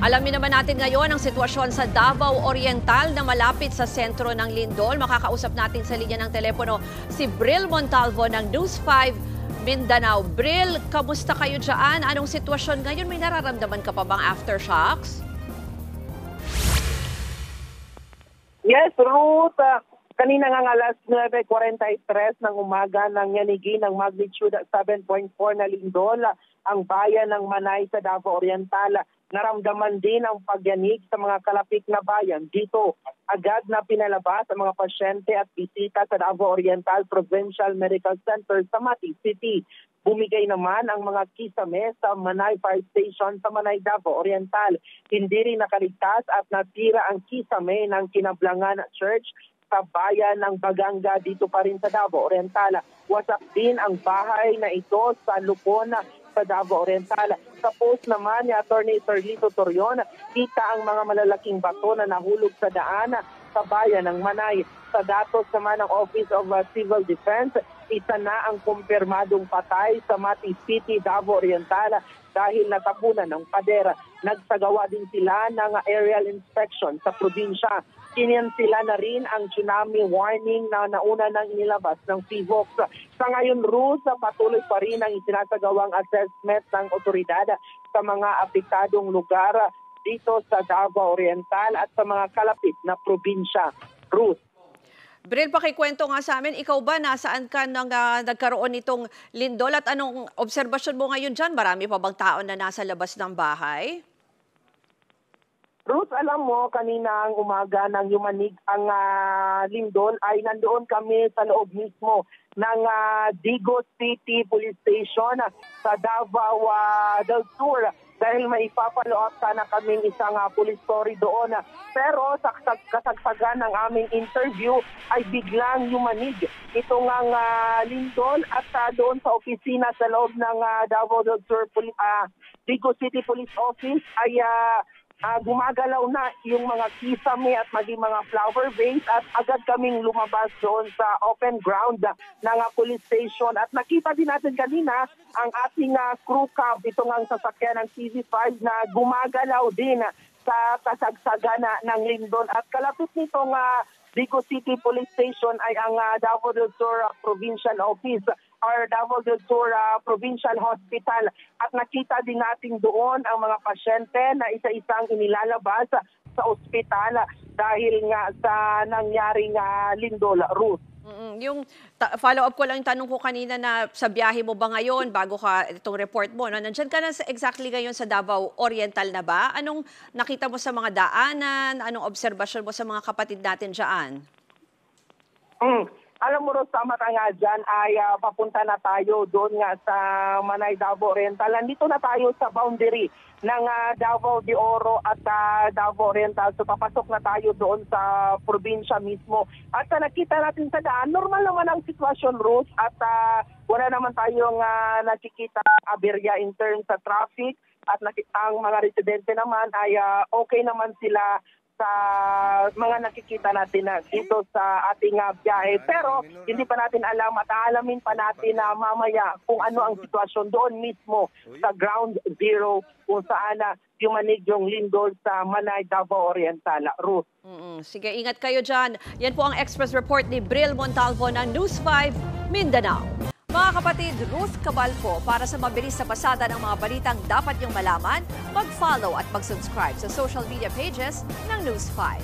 Alamin naman natin ngayon ang sitwasyon sa Davao Oriental na malapit sa sentro ng Lindol. Makakausap natin sa linya ng telepono si Bril Montalvo ng News 5 Mindanao. Bril, kamusta kayo dyan? Anong sitwasyon ngayon? May nararamdaman ka pa bang aftershocks? Yes, Ruth. Kanina nga alas 9:43 ng umaga nang yanigi ng magnitude 7.4 na lindol ang bayan ng Manay sa Davao Oriental. Naramdaman din ang pagyanig sa mga kalapit na bayan. Dito, agad na pinalabas ang mga pasyente at bisita sa Davao Oriental Provincial Medical Center sa Mati City. Bumigay naman ang mga kisame sa Manay Fire Station sa Manay, Davao Oriental. Hindi rin nakaligtas at natira ang kisame ng Kinablangan Church sa bayan ng Baganga dito pa rin sa Davao Oriental. Wasak din ang bahay na ito sa Lupon sa Davao Oriental. Sa post naman ni Attorney Serlito Torion, kita ang mga malalaking bato na nahulog sa daan sa bayan ng Manay. Sa datos naman ng Office of Civil Defense, isa na ang kumpirmadong patay sa Mati City, Davao Oriental dahil natapunan ng padera. Nagsagawa din sila ng aerial inspection sa probinsya. Kinansela na rin ang tsunami warning na nauna nang inilabas ng PHIVOLCS. Sa ngayon, Ruth, patuloy pa rin ang isinasagawang assessment ng otoridad sa mga apektadong lugar dito sa Davao Oriental at sa mga kalapit na probinsya. Ruth. Bril, pakikwento nga sa amin, ikaw ba nasaan ka nang nagkaroon nitong lindol at anong obserbasyon mo ngayon dyan? Marami pa bang tao na nasa labas ng bahay? Ruth, alam mo, kanina ang umaga nang yumanig ang lindol ay nandoon kami sa loob mismo ng Digos City Police Station sa Davao del Sur dahil may ipapalo-up sana kaming isang police story doon. Pero sa kasagsagan ng aming interview ay biglang yumanig itong lindol at doon sa opisina sa loob ng Davao del Sur Digos City Police Office ay gumagalaw na yung mga kisame at maging mga flower vase at agad kaming lumabas doon sa open ground ng police station at nakita din natin kanina ang ating crew cab, itong ang sasakyan ng CV5 na gumagalaw din sa kasagsagan ng lindol at kalapit nitong Digos City Police Station ay ang Davao del Sur Provincial Office or Davao del Sur Provincial Hospital at nakita din natin doon ang mga pasyente na isa-isang inilalabas sa ospital dahil nga sa nangyaring lindol, Ruth. Yung follow-up ko lang yung tanong ko kanina na sa biyahe mo ba ngayon bago ka itong report mo, no? Nandyan ka na exactly ngayon sa Davao Oriental na ba? Anong nakita mo sa mga daanan? Anong obserbasyon mo sa mga kapatid natin dyan? Alam mo, tama ka nga dyan ay papunta na tayo doon nga sa Manay, Davao Oriental. Nandito na tayo sa boundary ng Davao de Oro at Davao Oriental. So papasok na tayo doon sa probinsya mismo. At nakita natin sa daan, normal naman ang sitwasyon, Ruth. At wala naman tayong nakikita aberya in terms sa traffic. At ang mga residente naman ay okay naman sila sa mga nakikita natin dito sa ating biyahe. Pero hindi pa natin alam at aalamin pa natin mamaya kung ano ang sitwasyon doon mismo sa ground zero kung saan yumanig yung lindol sa Manay, Davao Oriental. Ruth. Sige, ingat kayo dyan. Yan po ang Express Report ni Bril Montalvo ng News 5 Mindanao. Mga kapatid, Ruth Cabalco, para sa mabilis na pasada ng mga balitang dapat niyong malaman, mag-follow at mag-subscribe sa social media pages ng News 5.